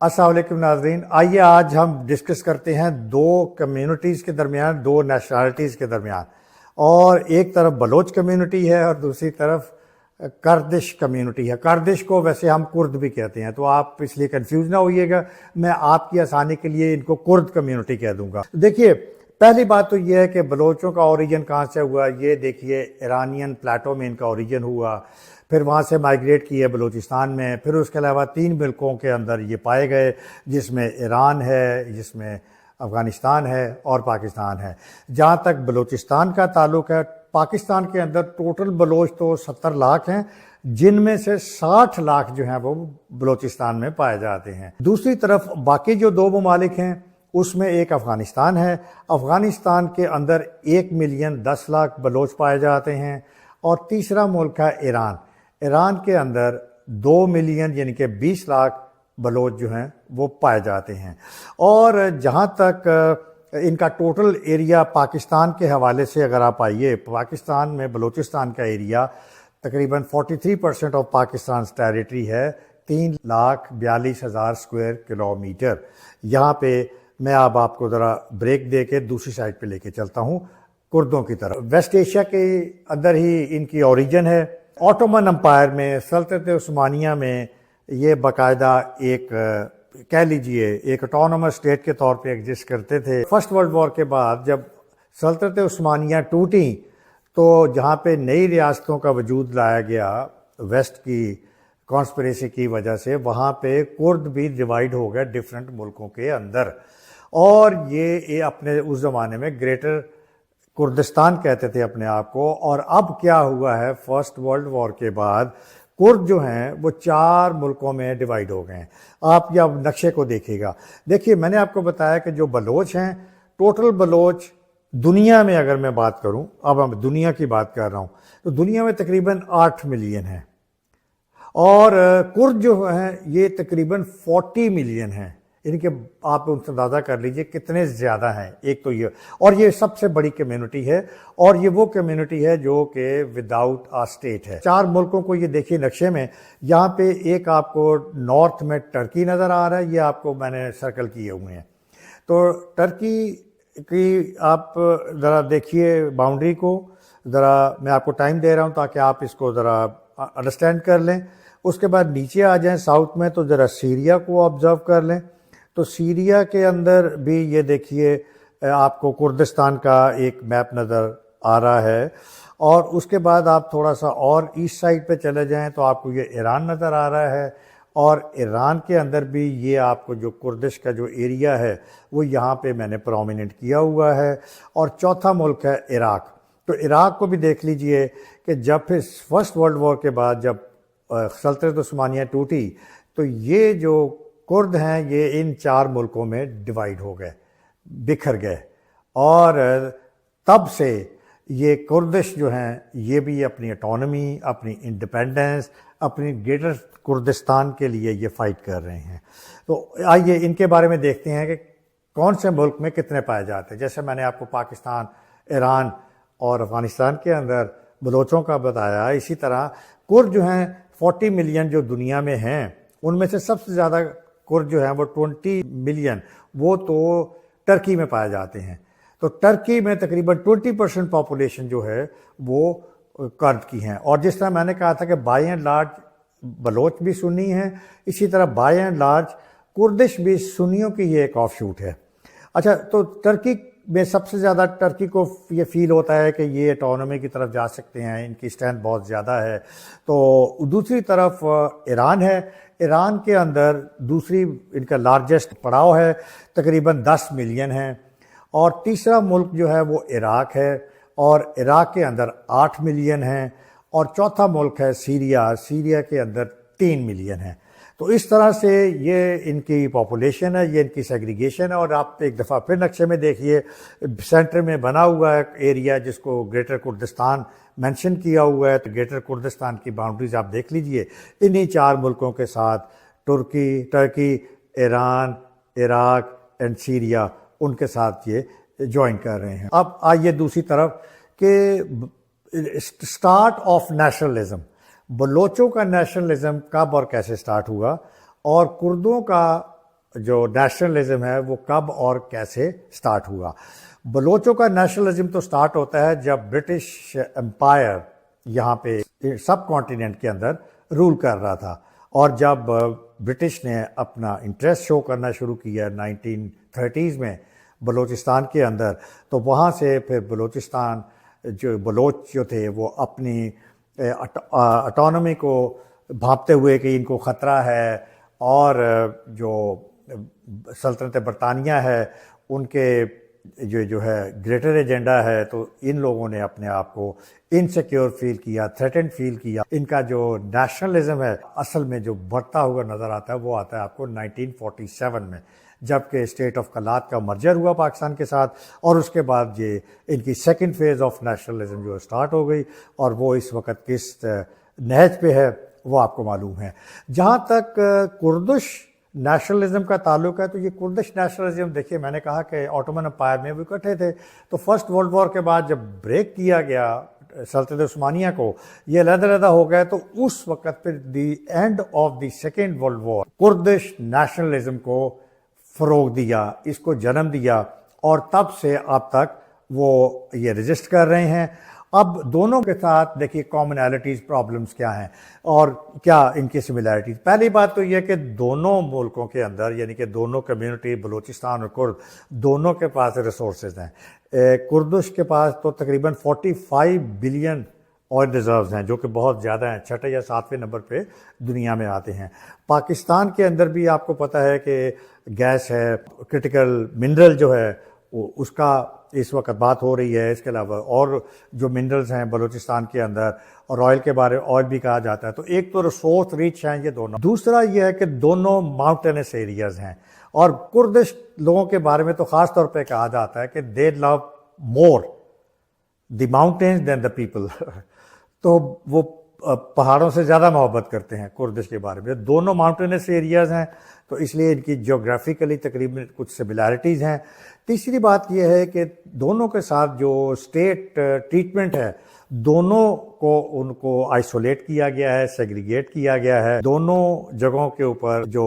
السلام علیکم ناظرین، آئیے آج ہم ڈسکس کرتے ہیں دو کمیونٹیز کے درمیان، دو نیشنلٹیز کے درمیان، اور ایک طرف بلوچ کمیونٹی ہے اور دوسری طرف کردش کمیونٹی ہے۔ کردش کو ویسے ہم کرد بھی کہتے ہیں، تو آپ اس لیے کنفیوز نہ ہوئیے گا، میں آپ کی آسانی کے لیے ان کو کرد کمیونٹی کہہ دوں گا۔ دیکھیے، پہلی بات تو یہ ہے کہ بلوچوں کا اوریجن کہاں سے ہوا۔ یہ دیکھیے ایرانین پلیٹو میں ان کا اوریجن ہوا، پھر وہاں سے مائیگریٹ کیے بلوچستان میں، پھر اس کے علاوہ 3 ملکوں کے اندر یہ پائے گئے، جس میں ایران ہے، جس میں افغانستان ہے اور پاکستان ہے۔ جہاں تک بلوچستان کا تعلق ہے، پاکستان کے اندر ٹوٹل بلوچ تو 70 لاکھ ہیں، جن میں سے 60 لاکھ جو ہیں وہ بلوچستان میں پائے جاتے ہیں۔ دوسری طرف باقی جو 2 ممالک ہیں، اس میں ایک افغانستان ہے۔ افغانستان کے اندر 1,10,00,000 بلوچ پائے جاتے ہیں، اور تیسرا ملک ہے ایران۔ ایران کے اندر 2 ملین یعنی کہ 20 لاکھ بلوچ جو ہیں وہ پائے جاتے ہیں۔ اور جہاں تک ان کا ٹوٹل ایریا پاکستان کے حوالے سے اگر آپ آئیے، پاکستان میں بلوچستان کا ایریا تقریباً 43% آف پاکستان ٹیریٹری ہے، 3,42,000 اسکوائر کلومیٹر۔ یہاں پہ میں اب آپ کو ذرا بریک دے کے دوسری سائڈ پہ لے کے چلتا ہوں، کردوں کی طرف۔ ویسٹ ایشیا کے اندر ہی ان کی اوریجن ہے۔ آٹومن امپائر میں، سلطنت عثمانیہ میں یہ باقاعدہ ایک کہہ لیجئے ایک آٹونومس اسٹیٹ کے طور پہ ایگزسٹ کرتے تھے۔ فرسٹ ورلڈ وار کے بعد جب سلطنت عثمانیہ ٹوٹی تو جہاں پہ نئی ریاستوں کا وجود لایا گیا ویسٹ کی کانسپریسی کی وجہ سے، وہاں پہ کرد بھی ڈیوائیڈ ہو گئے ڈفرینٹ ملکوں کے اندر، اور یہ اپنے اس زمانے میں گریٹر کردستان کہتے تھے اپنے آپ کو۔ اور اب کیا ہوا ہے، فرسٹ ورلڈ وار کے بعد کرد جو ہیں وہ 4 ملکوں میں ڈیوائیڈ ہو گئے ہیں۔ آپ یہ اب نقشے کو دیکھیے گا۔ دیکھیے، میں نے آپ کو بتایا کہ جو بلوچ ہیں، ٹوٹل بلوچ دنیا میں اگر میں بات کروں، اب ہم دنیا کی بات کر رہا ہوں، تو دنیا میں تقریباً 8 ملین ہیں، اور کرد جو ہیں یہ تقریباً 40 ملین ہیں۔ یعنی کہ آپ ان سے اندازہ کر لیجئے کتنے زیادہ ہیں۔ ایک تو یہ، اور یہ سب سے بڑی کمیونٹی ہے، اور یہ وہ کمیونٹی ہے جو کہ وداؤٹ آ اسٹیٹ ہے۔ 4 ملکوں کو یہ دیکھیے نقشے میں، یہاں پہ ایک آپ کو نارتھ میں ٹرکی نظر آ رہا ہے، یہ آپ کو میں نے سرکل کیے ہوئے ہیں۔ تو ٹرکی کی آپ ذرا دیکھیے باؤنڈری کو، ذرا میں آپ کو ٹائم دے رہا ہوں تاکہ آپ اس کو ذرا انڈرسٹینڈ کر لیں۔ اس کے بعد نیچے آ جائیں ساؤتھ میں، تو ذرا سیریا کو آبزرو کر لیں۔ تو سیریا کے اندر بھی یہ دیکھیے آپ کو کردستان کا ایک میپ نظر آ رہا ہے، اور اس کے بعد آپ تھوڑا سا اور ایسٹ سائڈ پہ چلے جائیں تو آپ کو یہ ایران نظر آ رہا ہے، اور ایران کے اندر بھی یہ آپ کو جو کردش کا جو ایریا ہے وہ یہاں پہ میں نے پرومیننٹ کیا ہوا ہے۔ اور چوتھا ملک ہے عراق۔ تو عراق کو بھی دیکھ لیجئے کہ جب پھر فرسٹ ورلڈ وار کے بعد جب سلطنت عثمانیہ ٹوٹی، تو یہ جو کرد ہیں یہ ان 4 ملکوں میں ڈیوائیڈ ہو گئے، بکھر گئے، اور تب سے یہ کردش جو ہیں یہ بھی اپنی اٹانومی، اپنی انڈیپینڈنس، اپنی گریٹر کردستان کے لیے یہ فائٹ کر رہے ہیں۔ تو آئیے ان کے بارے میں دیکھتے ہیں کہ کون سے ملک میں کتنے پائے جاتے ہیں۔ جیسے میں نے آپ کو پاکستان، ایران اور افغانستان کے اندر بلوچوں کا بتایا، اسی طرح کرد جو ہیں 40 ملین جو دنیا میں ہیں، ان میں سے سب سے زیادہ کرد جو ہیں وہ 20 ملین وہ تو ٹرکی میں پائے جاتے ہیں۔ تو ٹرکی میں تقریباً 20% پاپولیشن جو ہے وہ کرد کی ہیں، اور جس طرح میں نے کہا تھا کہ بائی اینڈ لارج بلوچ بھی سنی ہیں، اسی طرح بائی اینڈ لارج کردش بھی سنیوں کی یہ ایک آف شوٹ ہے۔ اچھا، تو ٹرکی میں سب سے زیادہ ٹرکی کو یہ فیل ہوتا ہے کہ یہ اٹانومی کی طرف جا سکتے ہیں، ان کی اسٹرینتھ بہت زیادہ ہے۔ تو دوسری طرف ایران ہے۔ ایران کے اندر دوسری ان کا لارجسٹ پڑاؤ ہے، تقریباً 10 ملین ہیں۔ اور تیسرا ملک جو ہے وہ عراق ہے، اور عراق کے اندر 8 ملین ہیں۔ اور چوتھا ملک ہے سیریا، سیریا کے اندر 3 ملین ہیں۔ تو اس طرح سے یہ ان کی پاپولیشن ہے، یہ ان کی سیگریگیشن ہے۔ اور آپ ایک دفعہ پھر نقشے میں دیکھیے، سینٹر میں بنا ہوا ہے ایریا جس کو گریٹر کردستان مینشن کیا ہوا ہے۔ تو گریٹر کردستان کی باؤنڈریز آپ دیکھ لیجئے، انہی 4 ملکوں کے ساتھ Turkey, Iran, Iraq and Syria, ان کے ساتھ یہ جوائن کر رہے ہیں۔ اب آئیے دوسری طرف کہ اسٹارٹ آف نیشنلزم، بلوچوں کا نیشنلزم کب اور کیسے سٹارٹ ہوا، اور کردوں کا جو نیشنلزم ہے وہ کب اور کیسے سٹارٹ ہوا؟ بلوچوں کا نیشنلزم تو سٹارٹ ہوتا ہے جب برٹش امپائر یہاں پہ سب کانٹیننٹ کے اندر رول کر رہا تھا، اور جب برٹش نے اپنا انٹرسٹ شو کرنا شروع کیا 1930s میں بلوچستان کے اندر، تو وہاں سے پھر بلوچستان جو بلوچ جو تھے وہ اپنی اٹانومی کو بھانپتے ہوئے کہ ان کو خطرہ ہے، اور جو سلطنت برطانیہ ہے ان کے جو ہے گریٹر ایجنڈا ہے، تو ان لوگوں نے اپنے آپ کو انسیکیور فیل کیا، تھریٹنڈ فیل کیا۔ ان کا جو نیشنلزم ہے اصل میں جو بڑھتا ہوا نظر آتا ہے وہ آتا ہے آپ کو 1947 میں، جبکہ اسٹیٹ آف کلات کا مرجر ہوا پاکستان کے ساتھ، اور اس کے بعد یہ ان کی سیکنڈ فیز آف نیشنلزم جو اسٹارٹ ہو گئی، اور وہ اس وقت کس نہج پہ ہے وہ آپ کو معلوم ہے۔ جہاں تک کردش نیشنلزم کا تعلق ہے، تو یہ کردش نیشنلزم دیکھیے، میں نے کہا کہ آٹومن امپائر میں وہ اکٹھے تھے، تو فرسٹ ورلڈ وار کے بعد جب بریک کیا گیا سلطنت عثمانیہ کو، یہ علیحدہ علیحدہ ہو گئے، تو اس وقت پھر the end of the second world war Kurdish nationalism کو فروغ دیا، اس کو جنم دیا، اور تب سے اب تک وہ یہ رجسٹ کر رہے ہیں۔ اب دونوں کے ساتھ دیکھیے کامنالٹیز، پرابلمز کیا ہیں اور کیا ان کی سملیرٹیز۔ پہلی بات تو یہ کہ دونوں ملکوں کے اندر، یعنی کہ دونوں کمیونٹی بلوچستان اور کرد، دونوں کے پاس ریسورسز ہیں۔ کردش کے پاس تو تقریباً 45 بلین آئل ریزروز ہیں، جو کہ بہت زیادہ ہیں، چھٹے یا ساتویں نمبر پہ دنیا میں آتے ہیں۔ پاکستان کے اندر بھی آپ کو پتہ ہے کہ گیس ہے، کرٹیکل منرل جو ہے اس کا اس وقت بات ہو رہی ہے۔ اس کے علاوہ اور جو منرلز ہیں بلوچستان کے اندر، اور آئل کے بارے آئل بھی کہا جاتا ہے، تو ایک تو ریسورس ریچ ہیں یہ دونوں، دوسرا یہ ہے کہ دونوں ماؤنٹینس ایریاز ہیں، اور کردش لوگوں کے بارے میں تو خاص طور پہ کہا جاتا ہے کہ دے لو مور دی ماؤنٹینز دین دا پیپل تو وہ پہاڑوں سے زیادہ محبت کرتے ہیں کردش کے بارے میں۔ دونوں ماؤنٹینس ایریاز ہیں، تو اس لیے ان کی جیوگرافیکلی تقریباً کچھ سملیرٹیز ہیں۔ تیسری بات یہ ہے کہ دونوں کے ساتھ جو اسٹیٹ ٹریٹمنٹ ہے، دونوں کو ان کو آئسولیٹ کیا گیا ہے، سیگریگیٹ کیا گیا ہے۔ دونوں جگہوں کے اوپر جو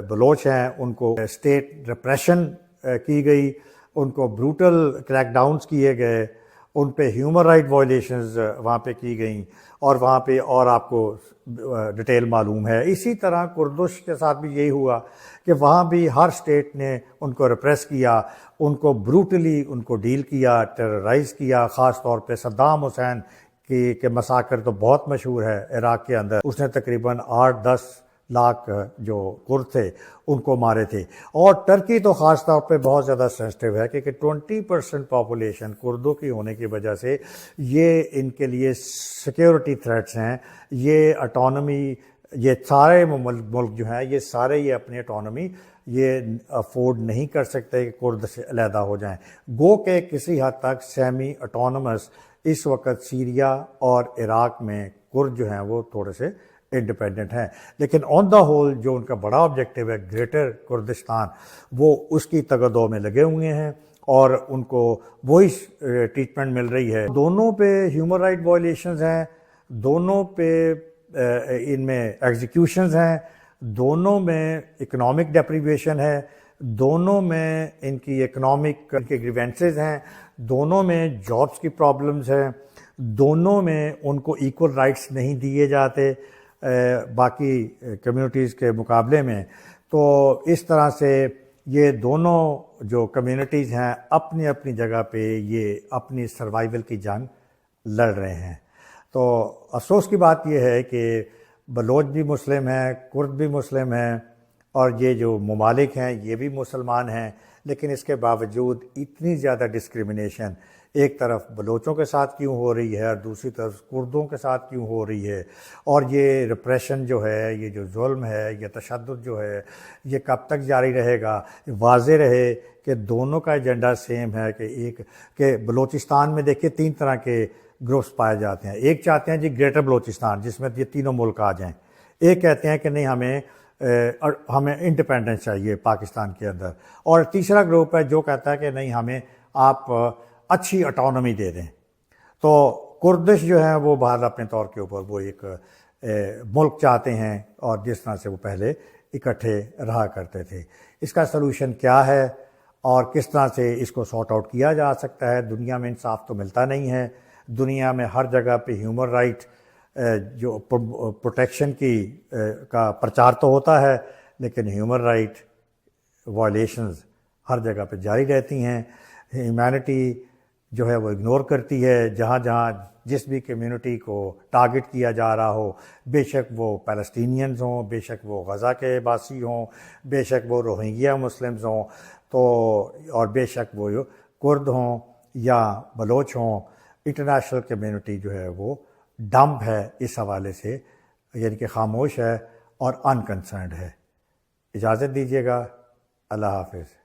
بلوچ ہیں ان کو اسٹیٹ ریپریشن کی گئی، ان کو بروٹل کریک ڈاؤنز کیے گئے، ان پہ ہیومن رائٹ وائلیشنز وہاں پہ کی گئیں، اور وہاں پہ اور آپ کو ڈیٹیل معلوم ہے۔ اسی طرح کردش کے ساتھ بھی یہی ہوا کہ وہاں بھی ہر اسٹیٹ نے ان کو ریپریس کیا، ان کو بروٹلی ان کو ڈیل کیا، ٹیررائز کیا۔ خاص طور پہ صدام حسین کی مساکر تو بہت مشہور ہے عراق کے اندر، اس نے تقریباً 8-10 لاکھ جو کرد تھے ان کو مارے تھے۔ اور ٹرکی تو خاص طور پہ بہت زیادہ سینسٹیو ہے، کیونکہ 20% پاپولیشن کردوں کی ہونے کی وجہ سے یہ ان کے لیے سیکیورٹی تھریٹس ہیں۔ یہ اٹانومی، یہ سارے ملک جو ہیں یہ سارے یہ اپنی اٹانومی یہ افورڈ نہیں کر سکتے کہ کرد سے علیحدہ ہو جائیں۔ گو کہ کسی حد تک سیمی اٹانومس اس وقت سیریا اور عراق میں کرد جو ہیں وہ تھوڑے سے انڈیپینڈنٹ ہیں، لیکن آن دا ہول جو ان کا بڑا آبجیکٹیو ہے گریٹر کردستان، وہ اس کی تگدو میں لگے ہوئے ہیں، اور ان کو وہی ٹریٹمنٹ مل رہی ہے۔ دونوں پہ ہیومن رائٹ وائلیشنز ہیں، دونوں پہ ان میں ایگزیکیوشنز ہیں، دونوں میں اکنامک ڈیپریویشن ہے، دونوں میں ان کی اکنامک ان کے گریوینسز ہیں، دونوں میں جابس کی پرابلمز ہیں، دونوں میں ان کو ایکول رائٹس نہیں دیے جاتے باقی کمیونٹیز کے مقابلے میں۔ تو اس طرح سے یہ دونوں جو کمیونٹیز ہیں اپنی اپنی جگہ پہ یہ اپنی سروائیول کی جنگ لڑ رہے ہیں۔ تو افسوس کی بات یہ ہے کہ بلوچ بھی مسلم ہیں، کرد بھی مسلم ہیں، اور یہ جو ممالک ہیں یہ بھی مسلمان ہیں، لیکن اس کے باوجود اتنی زیادہ ڈسکریمنیشن ایک طرف بلوچوں کے ساتھ کیوں ہو رہی ہے اور دوسری طرف کردوں کے ساتھ کیوں ہو رہی ہے، اور یہ ریپریشن جو ہے، یہ جو ظلم ہے، یہ تشدد جو ہے، یہ کب تک جاری رہے گا؟ واضح رہے کہ دونوں کا ایجنڈا سیم ہے، کہ بلوچستان میں دیکھیے 3 طرح کے گروپس پائے جاتے ہیں۔ ایک چاہتے ہیں جی گریٹر بلوچستان، جس میں یہ تینوں ملک آ جائیں۔ ایک کہتے ہیں کہ نہیں، ہمیں انڈیپینڈنس چاہیے پاکستان کے اندر۔ اور تیسرا گروپ ہے جو کہتا ہے کہ نہیں، ہمیں آپ اچھی اٹانومی دے دیں۔ تو کردش جو ہیں وہ بہرحال اپنے طور کے اوپر وہ ایک ملک چاہتے ہیں، اور جس طرح سے وہ پہلے اکٹھے رہا کرتے تھے۔ اس کا سلوشن کیا ہے اور کس طرح سے اس کو سارٹ آؤٹ کیا جا سکتا ہے؟ دنیا میں انصاف تو ملتا نہیں ہے، دنیا میں ہر جگہ پہ ہیومن رائٹ جو پروٹیکشن کا پرچار تو ہوتا ہے، لیکن ہیومن رائٹ وائلیشنز ہر جگہ پہ جاری رہتی ہیں۔ ہیومینٹی جو ہے وہ اگنور کرتی ہے جہاں جہاں جس بھی کمیونٹی کو ٹارگٹ کیا جا رہا ہو، بے شک وہ پیلسٹینینز ہوں، بے شک وہ غزہ کے باسی ہوں، بے شک وہ روہنگیا مسلمز ہوں، تو اور بے شک وہ کرد ہوں یا بلوچ ہوں، انٹرنیشنل کمیونٹی جو ہے وہ ڈمب ہے اس حوالے سے، یعنی کہ خاموش ہے اور انکنسرنڈ ہے۔ اجازت دیجیے گا، اللہ حافظ۔